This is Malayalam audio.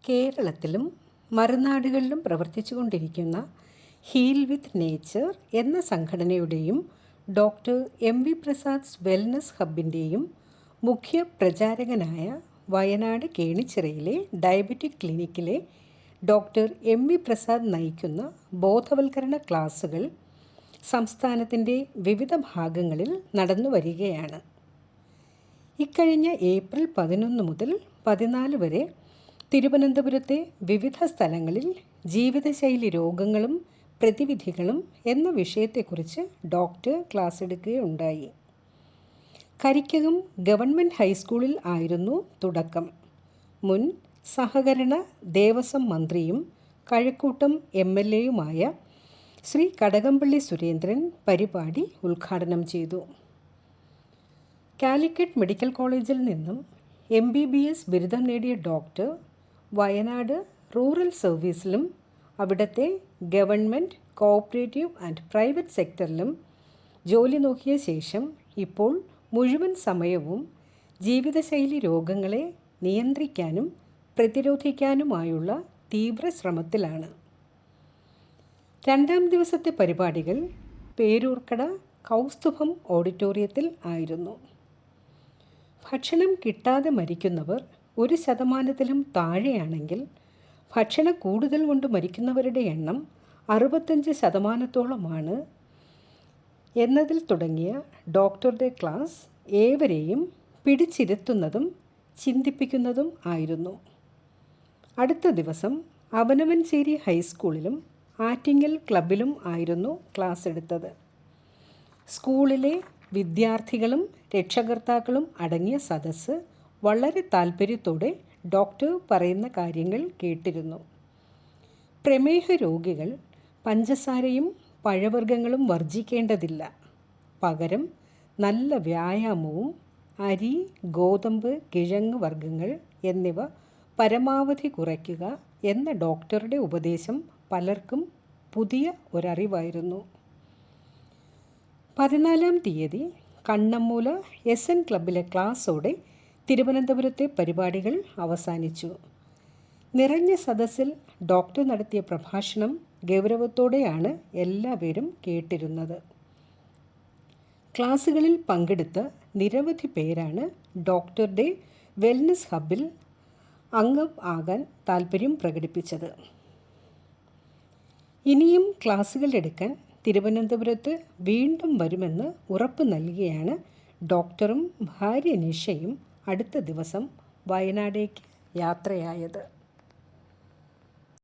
കേരളത്തിലും മറുനാടുകളിലും പ്രവർത്തിച്ചുകൊണ്ടിരിക്കുന്ന ഹീൽ വിത്ത് നേച്ചർ എന്ന സംഘടനയുടെയും doctor M V Prasad wellness ഹബിൻ്റെയും മുഖ്യ പ്രചാരകനായ വയനാട് കേണിച്ചിറയിലെ ഡയബറ്റിക് ക്ലിനിക്കിലെ ഡോക്ടർ എം വി പ്രസാദ് നയിക്കുന്ന ബോധവൽക്കരണ ക്ലാസുകൾ സംസ്ഥാനത്തിൻ്റെ വിവിധ ഭാഗങ്ങളിൽ നടന്നു വരികയാണ്. ഇക്കഴിഞ്ഞ ഏപ്രിൽ 11 മുതൽ 14 വരെ തിരുവനന്തപുരത്തെ വിവിധ സ്ഥലങ്ങളിൽ ജീവിതശൈലി രോഗങ്ങളും പ്രതിവിധികളും എന്ന വിഷയത്തെക്കുറിച്ച് ഡോക്ടർ ക്ലാസ് എടുക്കുകയുണ്ടായി. കരിക്കകം ഗവൺമെൻറ് ഹൈസ്കൂളിൽ ആയിരുന്നു തുടക്കം. മുൻ സഹകരണ ദേവസ്വം മന്ത്രിയും കഴക്കൂട്ടം MLA-യുമായ ശ്രീ കടകംപള്ളി സുരേന്ദ്രൻ പരിപാടി ഉദ്ഘാടനം ചെയ്തു. കാലിക്കറ്റ് മെഡിക്കൽ കോളേജിൽ നിന്നും MBBS ബിരുദം നേടിയ ഡോക്ടർ വയനാട് റൂറൽ സർവീസിലും അവിടുത്തെ ഗവൺമെൻറ്, കോഓപ്പറേറ്റീവ് ആൻഡ് പ്രൈവറ്റ് സെക്ടറിലും ജോലി നോക്കിയ ശേഷം ഇപ്പോൾ മുഴുവൻ സമയവും ജീവിതശൈലി രോഗങ്ങളെ നിയന്ത്രിക്കാനും പ്രതിരോധിക്കാനുമായുള്ള തീവ്ര ശ്രമത്തിലാണ്. 2ാം ദിവസത്തെ പരിപാടികൾ പേരൂർക്കട കൗസ്തുഭം ഓഡിറ്റോറിയത്തിൽ ആയിരുന്നു. ഭക്ഷണം കിട്ടാതെ മരിക്കുന്നവർ 1% താഴെയാണെങ്കിൽ ഭക്ഷണ കൂടുതൽ കൊണ്ട് മരിക്കുന്നവരുടെ എണ്ണം 65%-ഓളമാണ് എന്നതിൽ തുടങ്ങിയ ഡോക്ടറുടെ ക്ലാസ് ഏവരെയും പിടിച്ചിരുത്തുന്നതും ചിന്തിപ്പിക്കുന്നതും ആയിരുന്നു. അടുത്ത ദിവസം അവനവൻചേരി ഹൈസ്കൂളിലും ആറ്റിങ്ങൽ ക്ലബിലും ആയിരുന്നു ക്ലാസ് എടുത്തത്. സ്കൂളിലെ വിദ്യാർത്ഥികളും രക്ഷകർത്താക്കളും അടങ്ങിയ സദസ്സ് വളരെ താൽപ്പര്യത്തോടെ ഡോക്ടർ പറയുന്ന കാര്യങ്ങൾ കേട്ടിരുന്നു. പ്രമേഹ രോഗികൾ പഞ്ചസാരയും പഴവർഗ്ഗങ്ങളും വർജിക്കേണ്ടതില്ല. പകരം നല്ല വ്യായാമവും അരി, ഗോതമ്പ്, കിഴങ്ങ് വർഗ്ഗങ്ങൾ എന്നിവ പരമാവധി കുറയ്ക്കുക എന്ന ഡോക്ടറുടെ ഉപദേശം പലർക്കും പുതിയ ഒരറിവായിരുന്നു. 14-ാം തീയതി കണ്ണമ്മൂല SN ക്ലബിലെ ക്ലാസ്സോടെ തിരുവനന്തപുരത്തെ പരിപാടികൾ അവസാനിച്ചു. നിറഞ്ഞ സദസ്സിൽ ഡോക്ടർ നടത്തിയ പ്രഭാഷണം ഗൗരവത്തോടെയാണ് എല്ലാവരും കേട്ടിരുന്നത്. ക്ലാസ്സുകളിൽ പങ്കെടുത്ത നിരവധി പേരാണ് ഡോക്ടറുടെ വെൽനസ് ഹബിൽ അംഗം ആകാൻ താൽപ്പര്യം പ്രകടിപ്പിച്ചത്. ഇനിയും ക്ലാസ്സുകൾ എടുക്കാൻ തിരുവനന്തപുരത്ത് വീണ്ടും വരുമെന്ന് ഉറപ്പ് നൽകിയാണ് ഡോക്ടറും ഭാര്യ നിഷയും അടുത്ത ദിവസം വയനാടേക്ക് യാത്രയായത്.